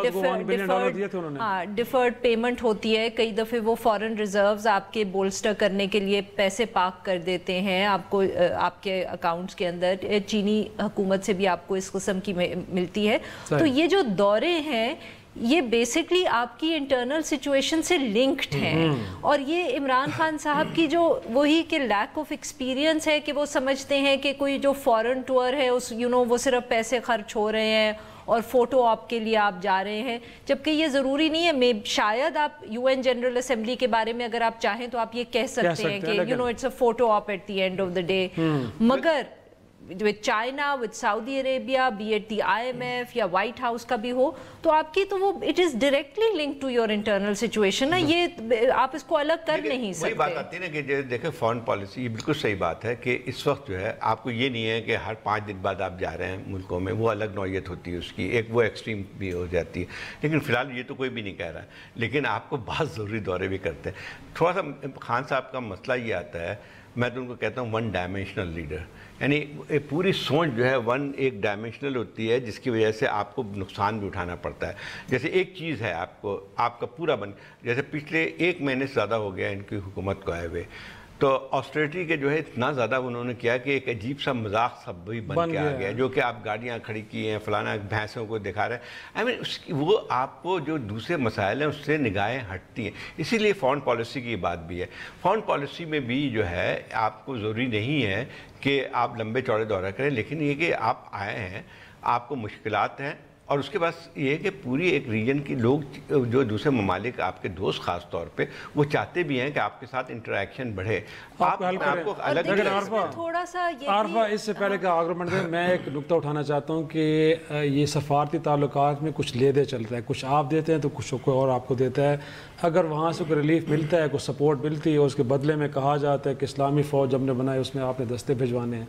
ڈیفرڈ پیمنٹ ہوتی ہے. کئی دفعے وہ فارن ریزروز آپ کے بولسٹر کرنے کے لیے پیسے پارک کر دیتے ہیں آپ کو آپ کے اکاؤنٹس کے اندر. چینی حکومت سے بھی آپ کو اس قسم کی ملتی ہے. تو یہ جو دورے ہیں یہ بیسکلی آپ کی انٹرنل سچویشن سے لنکڈ ہیں. اور یہ عمران خان صاحب کی جو وہی کہ لیک آف ایکسپیرینس ہے کہ وہ سمجھتے ہیں کہ کوئی جو فورن ٹور ہے اس وہ صرف پیسے خرچ ہو رہے ہیں اور فوٹو آپ کے لیے آپ جا رہے ہیں، جبکہ یہ ضروری نہیں ہے. شاید آپ یو این جنرل اسمبلی کے بارے میں اگر آپ چاہیں تو آپ یہ کہہ سکتے ہیں کہ it's a photo op at the end of the day. مگر with China, with Saudi Arabia, be it the IMF یا White House کا بھی ہو، تو آپ کی تو وہ it is directly linked to your internal situation نا. یہ آپ اس کو الگ کر نہیں سکتے. وہی بات آتی ہے نا کہ دیکھیں فارن پالیسی، یہ بالکل صحیح بات ہے کہ اس وقت جو ہے آپ کو یہ نہیں ہے کہ ہر 5 دن بعد آپ جا رہے ہیں ملکوں میں، وہ الگ نوعیت ہوتی ہے اس کی، ایک وہ ایکسٹریم بھی ہو جاتی ہے. لیکن فی الحال یہ تو کوئی بھی نہیں کہہ رہا ہے، لیکن آپ کو بعض ضروری دورے بھی کرتے ہیں. تھوڑا سا خان صاحب کا مسئلہ یہ آتا ہے، میں تو ان کو کہتا ہوں ون ڈائمینشنل لیڈر، یعنی پوری سوچ جو ہے ایک ڈائمینشنل ہوتی ہے جس کی وجہ سے آپ کو نقصان بھی اٹھانا پڑتا ہے. جیسے ایک چیز ہے آپ کا پورا جیسے پچھلے 1 مہینے سے زیادہ ہو گیا ان کی حکومت کو آئے ہوئے، تو آسٹریٹی کے جو ہے اتنا زیادہ انہوں نے کیا کہ ایک عجیب سا مذاق سب بھی بن کے آ گیا، جو کہ آپ گاڑیاں کھڑی کی ہیں، فلانا بھینسوں کو دکھا رہے ہیں. آئی مین وہ آپ کو جو دوسرے مسائل ہیں اس سے نگاہیں ہٹتی ہیں. اسی لیے فارن پالیسی کی بات بھی ہے. فارن پالیسی میں بھی جو ہے آپ کو ضروری نہیں ہے کہ آپ لمبے چوڑے دورہ کریں، لیکن یہ کہ آپ آئے ہیں، آپ کو مشکلات ہیں، اور اس کے بعد یہ کہ پوری ایک ریجن کی لوگ جو دوسرے ممالک آپ کے دوست خاص طور پہ وہ چاہتے بھی ہیں کہ آپ کے ساتھ انٹریکشن بڑھے. آپ کو الگ تھوڑا سا عارفہ اس سے پہلے کا آرگومنٹ ہے، میں ایک نقطہ اٹھانا چاہتا ہوں کہ یہ سفارتی تعلقات میں کچھ لے دے چلتا ہے، کچھ آپ دیتے ہیں تو کچھ کوئی اور آپ کو دیتا ہے. اگر وہاں سے کوئی ریلیف ملتا ہے، کوئی سپورٹ ملتی ہے، اس کے بدلے میں کہا جاتا ہے کہ اسلامی فوج ہم نے بنائی اس میں آپ نے دستے بھجوانے ہیں.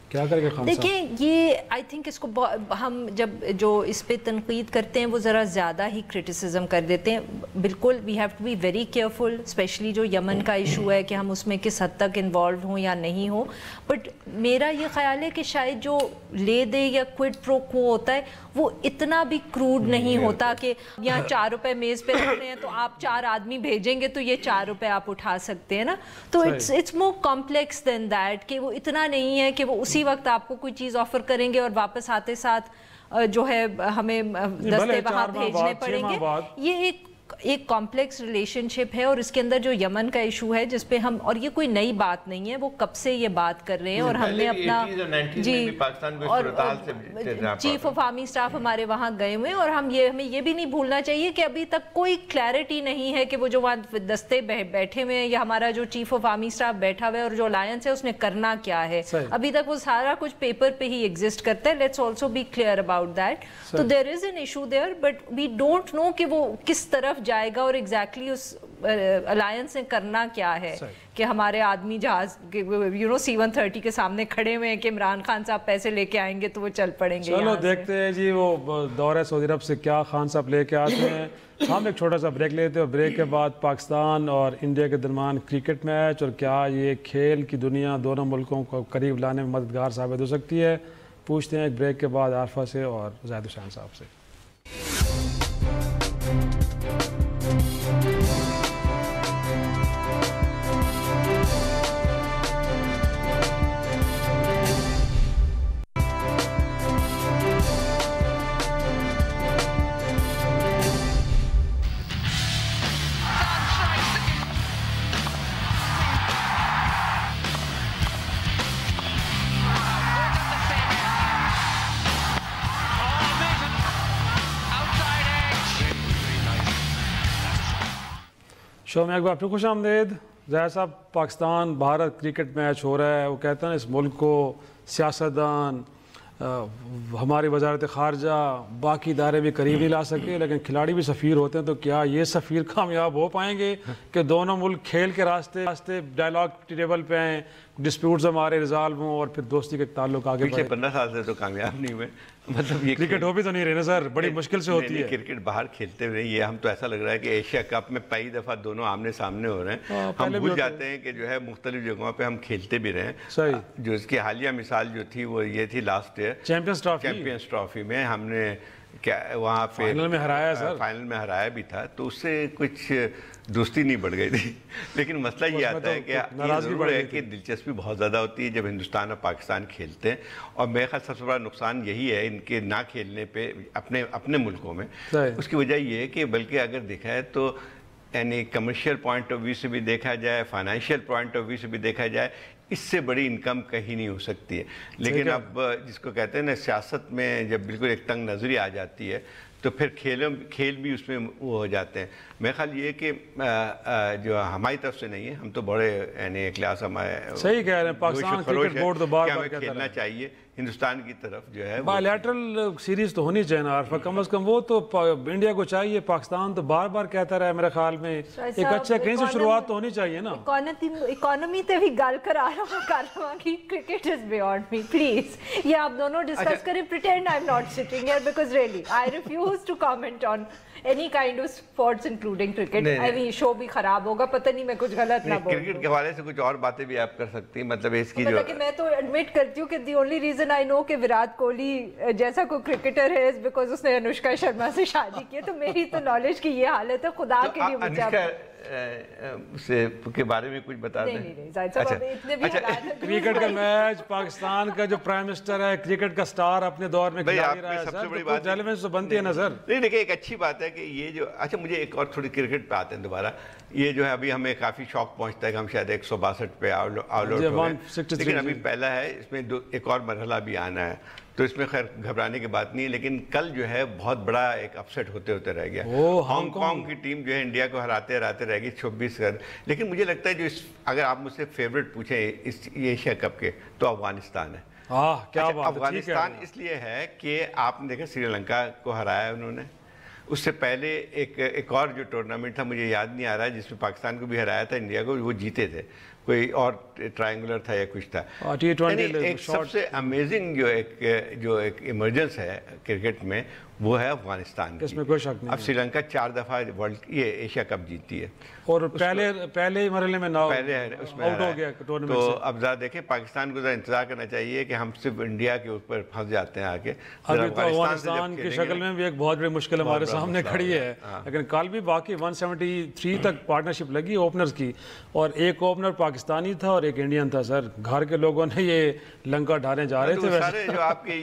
کیا کرے گا خان صاحب؟ دیکھیں یہ آئی تھنک اس کو ہم جب جو اس پہ تنقید کرتے ہیں وہ ذرا زیادہ ہی کرٹیسزم کر دیتے ہیں. بالکل we have to be very careful, especially جو یمن کا ایشو ہے کہ ہم اس میں کس حد تک انوالوڈ ہوں یا نہیں ہوں. بٹ میرا یہ خیال ہے کہ شاید جو لے دے یا کوئڈ پرو کو ہوتا ہے وہ اتنا بھی کروڈ نہیں ہوتا کہ یہاں 4 روپے میز پہ رکھ رہے ہیں تو آپ 4 آدمی بھیجیں گے تو یہ 4 روپے آپ اٹھا سکتے ہیں نا. تو it's more complex than that کہ وہ اتنا نہیں ہے کہ وہ اسی وقت آپ کو کوئی چیز آفر کریں گے اور واپس آتے ساتھ جو ہے ہمیں دستے وہاں بھیجنے پڑیں گے. یہ ایک کمپلیکس ریلیشن شپ ہے اور اس کے اندر جو یمن کا ایشو ہے جس پہ ہم، اور یہ کوئی نئی بات نہیں ہے، وہ کب سے یہ بات کر رہے ہیں اور ہم نے اپنا اور چیف آف آرمی اسٹاف ہمارے وہاں گئے ہوئے ہیں اور ہمیں یہ بھی نہیں بھولنا چاہیے کہ ابھی تک کوئی کلیئرٹی نہیں ہے کہ وہ جو وہاں دستے بیٹھے ہوئے ہیں یا ہمارا جو چیف آف آرمی اسٹاف بیٹھا ہوا ہے اور جو الائنس ہے اس نے کرنا کیا ہے. ابھی تک وہ سارا کچھ پیپر پہ ہی ایگزسٹ کرتا ہے. Let's also be clear about that. تو there is an issue there but we don't know کہ وہ کس طرف جائے گا اور ایگزیکٹلی اس الائنس نے کرنا کیا ہے کہ ہمارے آدمی جہاز C-130 کے سامنے کھڑے ہوئے ہیں کہ عمران خان صاحب پیسے لے کے آئیں گے تو وہ چل پڑیں گے. چلو دیکھتے ہیں جی وہ دورہ سعودی عرب سے کیا خان صاحب لے کے آتے ہیں. ہم ایک چھوٹا سا بریک لیتے ہیں اور بریک کے بعد پاکستان اور انڈیا کے درمیان کرکٹ میچ اور کیا یہ کھیل کی دنیا دونوں ملکوں کو قریب لانے میں مددگار ثابت ہو سکتی ہے، پوچھتے ہیں ایک بریک کے بعد عارفہ سے اور زاہد حسین صاحب سے. شو میں ایک بار پھر خوش آمدید. ظاہر صاحب پاکستان بھارت کرکٹ میچ ہو رہا ہے. وہ کہتے ہیں اس ملک کو سیاستدان ہماری وزارت خارجہ باقی ادارے بھی قریب نہیں لا سکے, لیکن کھلاڑی بھی سفیر ہوتے ہیں. تو کیا یہ سفیر کامیاب ہو پائیں گے کہ دونوں ملک کھیل کے راستے ڈائلاگ ٹیبل پہ آئیں, ڈسپیوٹس ہمارے ریزالو ہوں اور پھر دوستی کے تعلق آگے پچھلے 15 سال سے تو کامیاب نہیں ہوئے. مطلب یہ کرکٹ ہو بھی تو نہیں رہے نا سر, بڑی مشکل سے ہوتی ہے کرکٹ. باہر کھیلتے ہوئے یہ ہم تو ایسا لگ رہا ہے کہ ایشیا کپ میں پہلی دفعہ دونوں آمنے سامنے ہو رہے ہیں. ہم بھول جاتے ہیں کہ جو ہے مختلف جگہوں پہ ہم کھیلتے بھی رہے ہیں. جو اس کی حالیہ مثال جو تھی وہ یہ تھی لاسٹ ایئر چیمپئنز ٹرافی میں ہم نے وہاں پہ فائنل میں ہرایا سر, فائنل میں ہرایا بھی تھا. تو اس سے کچھ دوستی نہیں بڑھ گئی تھی. لیکن مسئلہ یہ آتا ہے کہ یہ ضرور ہے کہ دلچسپی بہت زیادہ ہوتی ہے جب ہندوستان اور پاکستان کھیلتے ہیں. اور میرے خیال سب سے بڑا نقصان یہی ہے ان کے نہ کھیلنے پہ اپنے ملکوں میں. اس کی وجہ یہ ہے کہ بلکہ اگر دیکھا ہے تو یعنی کمرشل پوائنٹ آف ویو سے بھی دیکھا جائے, فائنینشیل پوائنٹ آف ویو سے بھی دیکھا جائے, اس سے بڑی انکم کہیں نہیں ہو سکتی ہے. لیکن اب جس کو کہتے ہیں نا سیاست میں جب بالکل ایک تنگ نظری آ جاتی ہے تو پھر کھیل بھی اس میں وہ ہو جاتے ہیں. میرا خیال یہ کہ جو ہماری طرف سے نہیں ہے, ہم تو بڑے یعنی کلاس ہمارے صحیح کہہ رہے ہیں, پاکستان کرکٹ بورڈ تو بار بار کھیلنا چاہیے ہندوستان کی طرف جو ہے بائیلیٹرل سیریز تو ہونی چاہیے نا عارفہ, کم از کم وہ تو انڈیا کو چاہیے. پاکستان تو بار بار کہتا رہا ہے میرے خیال میں ایک اچھا کہیں سے شروعات تو ہونی چاہیے نا. اکانومی تے بھی گل کرا رہا کہ cricket is beyond me, please یہ آپ دونوں ڈسکس کریں. Pretend I am not sitting here because really I refuse to comment on any kind of sports including cricket. I mean show بھی خراب ہوگا, پتہ نہیں میں کچھ غلط نہ بولوں. کرکٹ کے حوالے سے کچھ اور باتیں بھی آپ کر سکتی ہیں. مطلب اس کی جو میں تو ایڈمٹ کرتی ہوں کہ دی اونلی ریزن آئی نو کہ وراٹ کوہلی جیسا کوئی کرکٹر ہے از بیکاز اس نے انوشکا شرما سے شادی کی. تو میری تو نالج کی یہ حالت ہے, خدا کے لیے مجھے سے کے بارے میں کچھ بتا دیں. کرکٹ کا میچ پاکستان کا جو پرائم منسٹر ہے کرکٹ کا سٹار اپنے دور میں کھلا رہا ہے, سب سے بڑی بات ریلیونس تو بنتی ہے نا سر. نہیں دیکھیں ایک اچھی بات ہے کہ یہ جو اچھا مجھے ایک اور تھوڑی کرکٹ پہ آتے ہیں دوبارہ. یہ جو ہے ابھی ہمیں کافی شوق پہنچتا ہے کہ ہم شاید 162 پہ آؤٹ آؤٹ ہو گئے, لیکن ابھی پہلا ہے, اس میں ایک اور مرحلہ بھی آنا ہے. تو اس میں خیر گھبرانے کی بات نہیں ہے. لیکن کل جو ہے بہت بڑا ایک اپسیٹ ہوتے رہ گیا. ہانگ کانگ کی ٹیم جو ہے انڈیا کو ہراتے رہ گئی 26 رن. لیکن مجھے لگتا ہے جو اگر آپ مجھ سے فیوریٹ پوچھیں اس ایشیا کپ کے تو افغانستان ہے. افغانستان اس لیے ہے کہ آپ نے دیکھا سری لنکا کو ہرایا انہوں نے. اس سے پہلے ایک اور جو ٹورنامنٹ تھا مجھے یاد نہیں آ رہا ہے جس میں پاکستان کو بھی ہرایا تھا انڈیا کو, وہ جیتے تھے. کوئی اور ٹرائنگولر تھا یا کچھ تھا. ایک سب سے امیزنگ جو ایک ایمرجنس ہے کرکٹ میں وہ ہے افغانستان کی. اب سری لنکا 4 دفعہ یہ ایشیا کپ جیتی ہے اور پہلے مرحلے میں اس میں آؤٹ ہو گیا. تو اب ذرا دیکھیں پاکستان کو ذرا انتظار کرنا چاہیے کہ ہم صرف انڈیا کے اوپر پھنس جاتے ہیں آگے. افغانستان کی شکل میں بھی ایک بہت بڑی مشکل ہمارے سامنے کھڑی ہے. لیکن کل بھی باقی 173 تک پارٹنرشپ لگی اوپنرز کی, اور ایک اوپنر پاکستانی تھا اور ایک انڈین تھا. سر گھر کے لوگوں نے یہ لنکا ڈھارے جا رہے تھے. سارے جو آپ کے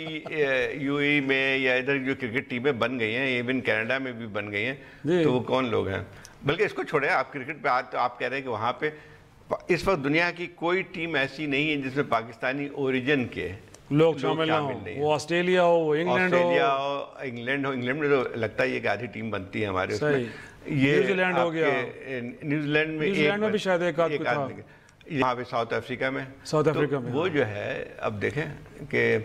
یو اے میں یا ادھر جو کرکٹ ٹیمیں بن گئی ہیں, ایون کینیڈا میں بھی بن گئی ہیں, تو وہ کون لوگ ہیں. بلکہ اس کو چھوڑے, آپ کرکٹ پہ تو آپ کہہ رہے ہیں کہ وہاں پہ اس وقت دنیا کی کوئی ٹیم ایسی نہیں ہے جس میں پاکستانی اوریجن کے لوگ شامل نہیں. وہ آسٹریلیا ہو, وہ انگلینڈ ہو. انگلینڈ میں تو لگتا ہے یہ کہ آدھی ٹیم بنتی ہے ہمارے اس میں. نیوزی لینڈ ہو گیا, نیوزی لینڈ میں بھی شاید ایک آدمی تھا. یہاں پہ ساؤتھ افریقہ میں وہ جو ہے اب دیکھیں کہ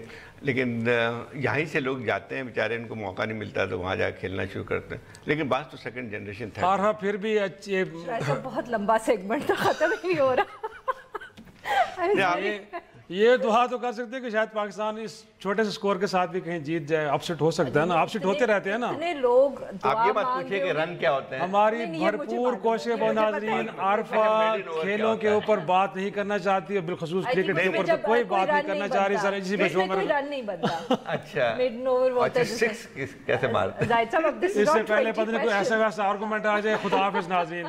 لیکن یہیں سے لوگ جاتے ہیں بیچارے, ان کو موقع نہیں ملتا تو وہاں جا کے کھیلنا شروع کرتے ہیں. لیکن بعض تو سیکنڈ جنریشن تھا. ہاں پھر بھی اچھے بہت لمبا سیگمنٹ تو ختم ہی نہیں ہو رہا. یہ دعا تو کر سکتے ہیں کہ شاید پاکستان اس چھوٹے سے سکور کے ساتھ بھی کہیں جیت جائے. اپسٹ ہو سکتا ہے نا, اپسٹ ہوتے رہتے ہیں نا. لوگ آپ یہ بات پوچھیں کہ رن کیا ہوتے ہیں. ہماری بھرپور کوشش ہے ناظرین. عارفہ کھیلوں کے اوپر بات نہیں کرنا چاہتی, اور بالخصوص کرکٹ کے اوپر تو کوئی بات نہیں کرنا چاہ رہی. سر اسی پہ شو میں رن نہیں بنتا. اچھا سکس کیسے مارتے. اس سے پہلے پتہ نہیں کوئی ایسا ویسا آرگومنٹ آ جائے. خدا حافظ ناظرین.